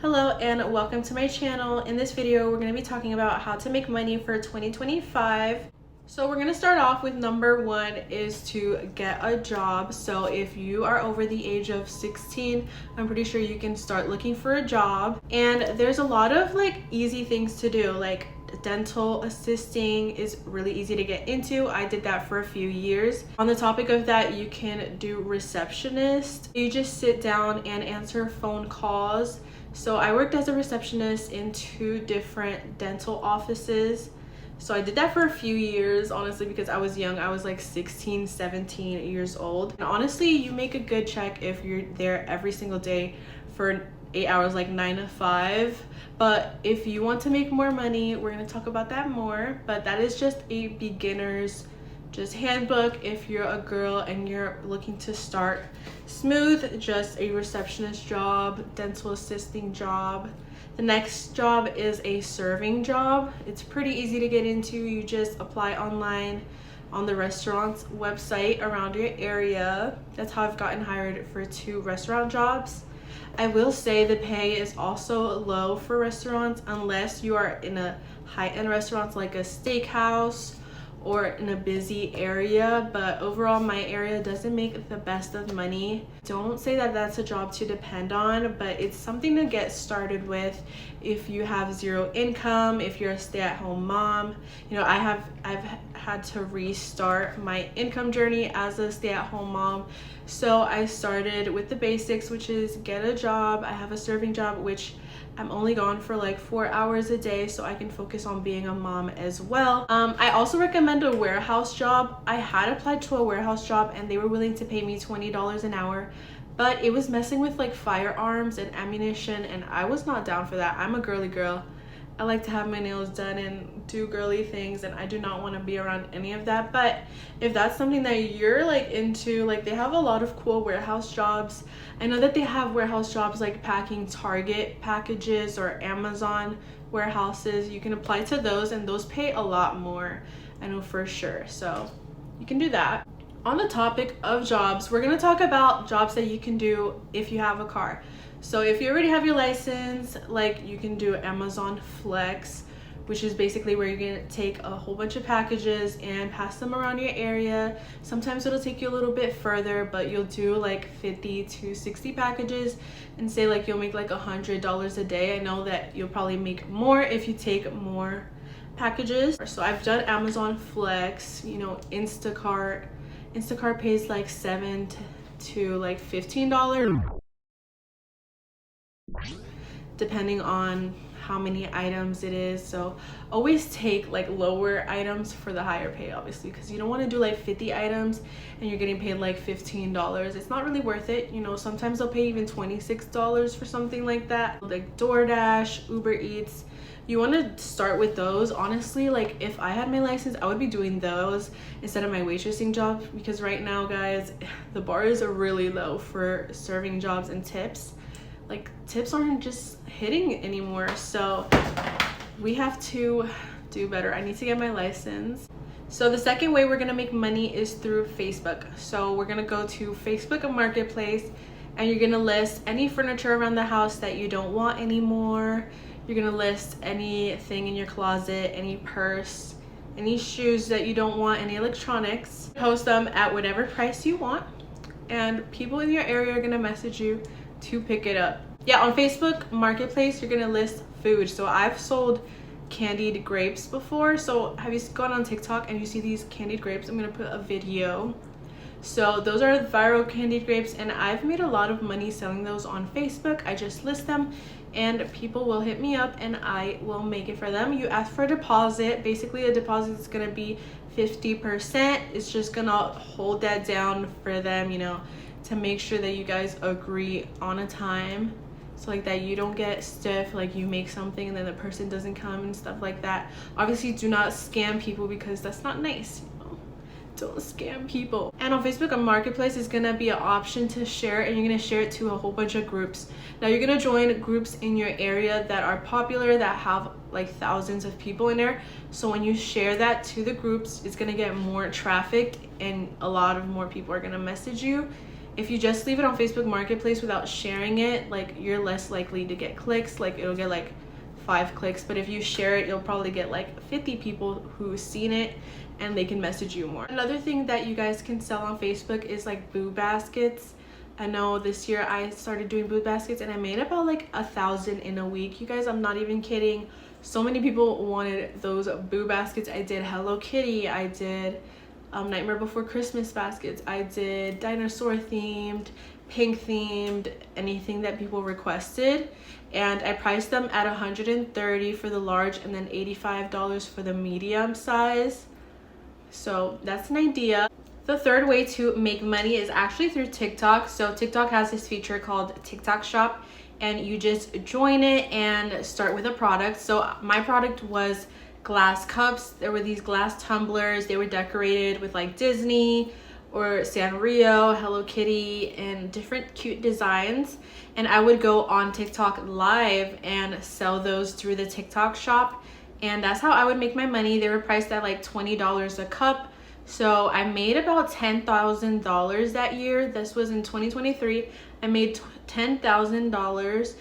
Hello and welcome to my channel. In this video, we're going to be talking about how to make money for 2025. So we're going to start off with number one is to get a job. So if you are over the age of 16, I'm pretty sure you can start looking for a job. And there's a lot of easy things to do, like dental assisting is really easy to get into. I did that for a few years. On the topic of that, you can do receptionist. You just sit down and answer phone calls. So I worked as a receptionist in 2 different dental offices. So I did that for a few years, honestly, because I was young. I was like 16, 17 years old. And honestly, you make a good check if you're there every single day for 8 hours, like 9 to 5. But if you want to make more money, we're going to talk about that more. But that is just a beginner's handbook if you're a girl and you're looking to start smooth. Just a receptionist job, dental assisting job. The next job is a serving job. It's pretty easy to get into. You just apply online on the restaurant's website around your area. That's how I've gotten hired for 2 restaurant jobs. I will say the pay is also low for restaurants unless you are in a high-end restaurant like a steakhouse or in a busy area, but overall my area doesn't make the best of money. Don't say that that's a job to depend on, but it's something to get started with if you have 0 income, if you're a stay-at-home mom. You know, I've had to restart my income journey as a stay-at-home mom. So I started with the basics, which is get a job. I have a serving job, which I'm only gone for like 4 hours a day, so I can focus on being a mom as well. I also recommend a warehouse job. I had applied to a warehouse job and they were willing to pay me $20 an hour, but it was messing with like firearms and ammunition, and I was not down for that. I'm a girly girl. I like to have my nails done and do girly things, and I do not want to be around any of that. But if that's something that you're like into, like they have a lot of cool warehouse jobs. I know that they have warehouse jobs like packing Target packages or Amazon warehouses. You can apply to those and those pay a lot more, I know for sure. So you can do that. On the topic of jobs, we're going to talk about jobs that you can do if you have a car. So if you already have your license, like you can do Amazon Flex, which is basically where you're gonna take a whole bunch of packages and pass them around your area. Sometimes it'll take you a little bit further, but you'll do like 50 to 60 packages and say like you'll make like $100 a day. I know that you'll probably make more if you take more packages. So I've done Amazon Flex, you know, Instacart pays like $7 to like $15. Depending on how many items it is. So always take like lower items for the higher pay, obviously, because you don't want to do like 50 items and you're getting paid like $15. It's not really worth it. You know, sometimes they'll pay even $26 for something like that. Like DoorDash, Uber Eats, you want to start with those. Honestly, like if I had my license, I would be doing those instead of my waitressing job, because right now, guys, the bars are really low for serving jobs and tips. Like tips aren't just hitting anymore, so we have to do better. I need to get my license. So the second way we're gonna make money is through Facebook. So we're gonna go to Facebook Marketplace and you're gonna list any furniture around the house that you don't want anymore. You're gonna list anything in your closet, any purse, any shoes that you don't want, any electronics. Post them at whatever price you want, and people in your area are gonna message you to pick it up. Yeah, on Facebook Marketplace, you're gonna list food. So I've sold candied grapes before. So have you gone on TikTok and you see these candied grapes? I'm gonna put a video. So those are viral candied grapes, and I've made a lot of money selling those on Facebook. I just list them and people will hit me up and I will make it for them. You ask for a deposit. Basically a deposit is gonna be 50%. It's just gonna hold that down for them, you know, to make sure that you guys agree on a time, so like that you don't get stiff, like you make something and then the person doesn't come and stuff like that. Obviously do not scam people, because that's not nice, you know? Don't scam people. And on Facebook Marketplace is gonna be an option to share, and you're gonna share it to a whole bunch of groups. Now you're gonna join groups in your area that are popular, that have like thousands of people in there. So when you share that to the groups, it's gonna get more traffic and a lot of more people are gonna message you if you just leave it on Facebook Marketplace without sharing it, like you're less likely to get clicks. Like it'll get like 5 clicks, but if you share it, you'll probably get like 50 people who've seen it and they can message you more. Another thing that you guys can sell on Facebook is like boo baskets. I know this year I started doing boo baskets and I made about like 1,000 in a week. You guys, I'm not even kidding. So many people wanted those boo baskets. I did Hello Kitty, I did Nightmare Before Christmas baskets, I did dinosaur themed, pink themed, anything that people requested. And I priced them at $130 for the large and then $85 for the medium size. So that's an idea. The third way to make money is actually through TikTok. So TikTok has this feature called TikTok Shop, and you just join it and start with a product. So my product was glass cups. There were these glass tumblers. They were decorated with like Disney or Sanrio, Hello Kitty, and different cute designs. And I would go on TikTok live and sell those through the TikTok Shop. And that's how I would make my money. They were priced at like $20 a cup. So I made about $10,000 that year. This was in 2023. I made $10,000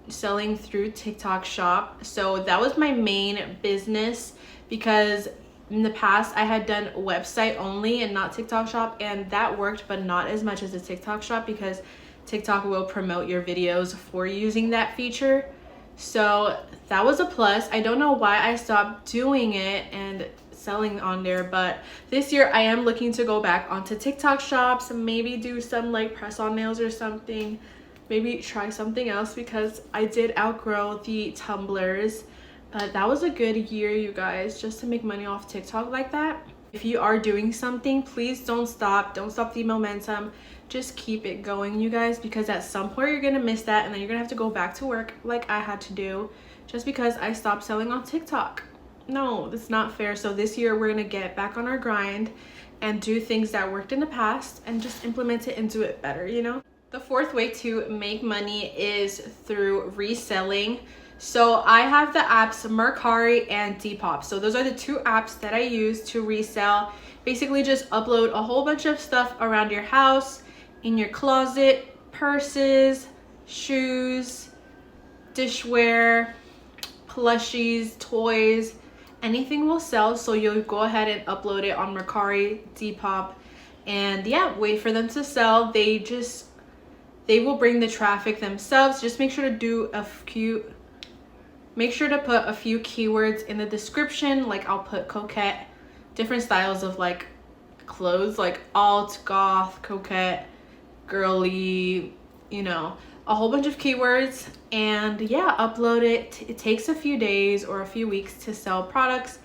selling through TikTok Shop. So that was my main business, because in the past I had done website only and not TikTok Shop, and that worked, but not as much as the TikTok Shop because TikTok will promote your videos for using that feature. So that was a plus. I don't know why I stopped doing it and selling on there, but this year I am looking to go back onto TikTok Shops and maybe do some like press on nails or something, maybe try something else, because I did outgrow the tumblers. But that was a good year, you guys, just to make money off TikTok like that. If you are doing something, please don't stop the momentum. Just keep it going, you guys, because at some point you're gonna miss that, and then you're gonna have to go back to work like I had to do just because I stopped selling on TikTok. No, that's not fair. So this year we're gonna get back on our grind and do things that worked in the past and just implement it and do it better, you know? The fourth way to make money is through reselling. So I have the apps Mercari and Depop. So those are the 2 apps that I use to resell. Basically just upload a whole bunch of stuff around your house, in your closet, purses, shoes, dishware, plushies, toys, anything will sell. So you'll go ahead and upload it on Mercari, Depop, and yeah, wait for them to sell. They will bring the traffic themselves. Just make sure to do make sure to put a few keywords in the description. Like I'll put coquette, different styles of like clothes, like alt, goth, coquette, girly, you know, a whole bunch of keywords, and yeah, upload it. It takes a few days or a few weeks to sell products,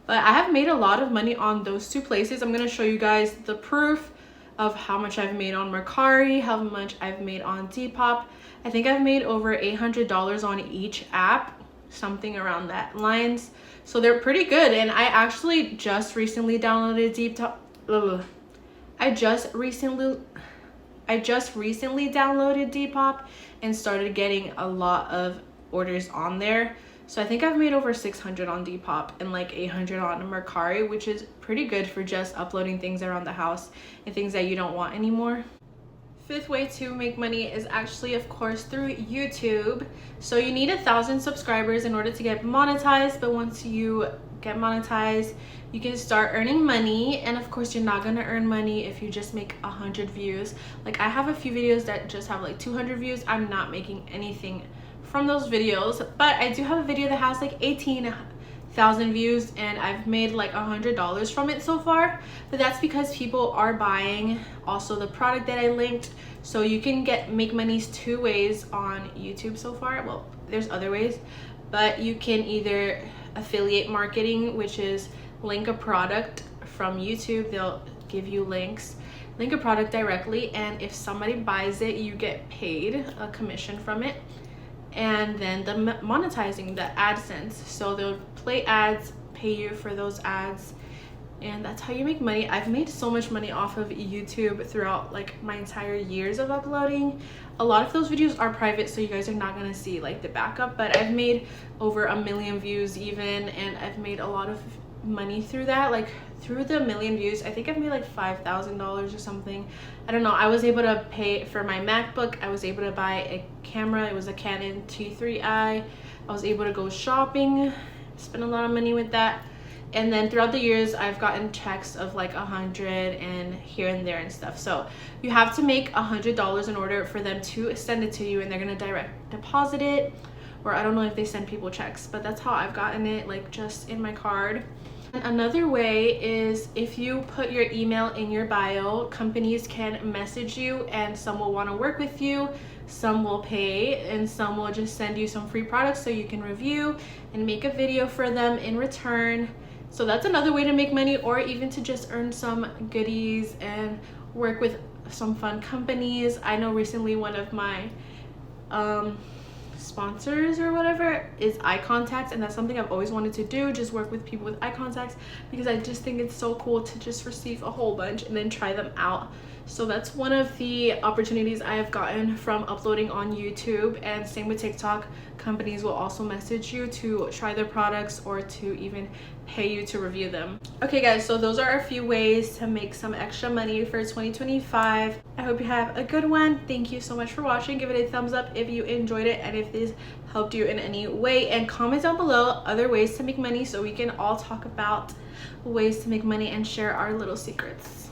but I have made a lot of money on those 2 places. I'm going to show you guys the proof of how much I've made on Mercari, how much I've made on Depop. I think I've made over $800 on each app, something around that lines. So they're pretty good. And I actually just recently downloaded I just recently downloaded Depop and started getting a lot of orders on there. So I think I've made over 600 on Depop and like 800 on Mercari, which is pretty good for just uploading things around the house and things that you don't want anymore. Fifth way to make money is actually, of course, through YouTube. So you need 1,000 subscribers in order to get monetized, but once you get monetized, you can start earning money. And of course, you're not gonna earn money if you just make 100 views. Like I have a few videos that just have like 200 views. I'm not making anything from those videos, but I do have a video that has like 18,000 views and I've made like $100 from it so far. But that's because people are buying also the product that I linked. So you can make money 2 ways on YouTube so far. Well, there's other ways, but you can either affiliate marketing, which is link a product from YouTube. They'll give you links, link a product directly, and if somebody buys it, you get paid a commission from it. And then the monetizing, the AdSense. So they'll play ads, pay you for those ads, and that's how you make money. I've made so much money off of YouTube throughout like my entire years of uploading. A lot of those videos are private, so you guys are not gonna see like the backup, but I've made over 1 million views even, and I've made a lot of money through that, like through the million views. I think I've made like $5,000 or something. I don't know. I was able to pay for my MacBook. I was able to buy a camera. It was a Canon T3i. I was able to go shopping, spend a lot of money with that. And then throughout the years, I've gotten checks of like 100 and here and there and stuff. So you have to make $100 in order for them to send it to you, and they're gonna direct deposit it, or I don't know if they send people checks, but that's how I've gotten it, like just in my card. And another way is if you put your email in your bio, companies can message you, and some will want to work with you, some will pay, and some will just send you some free products so you can review and make a video for them in return. So that's another way to make money, or even to just earn some goodies and work with some fun companies. I know recently one of my sponsors or whatever is eye contacts, and that's something I've always wanted to do, just work with people with eye contacts, because I just think it's so cool to just receive a whole bunch and then try them out. So that's one of the opportunities I have gotten from uploading on YouTube. And same with TikTok, companies will also message you to try their products or to even pay you to review them. Okay guys, so those are a few ways to make some extra money for 2025. I hope you have a good one. Thank you so much for watching. Give it a thumbs up if you enjoyed it and if this helped you in any way, and comment down below other ways to make money so we can all talk about ways to make money and share our little secrets.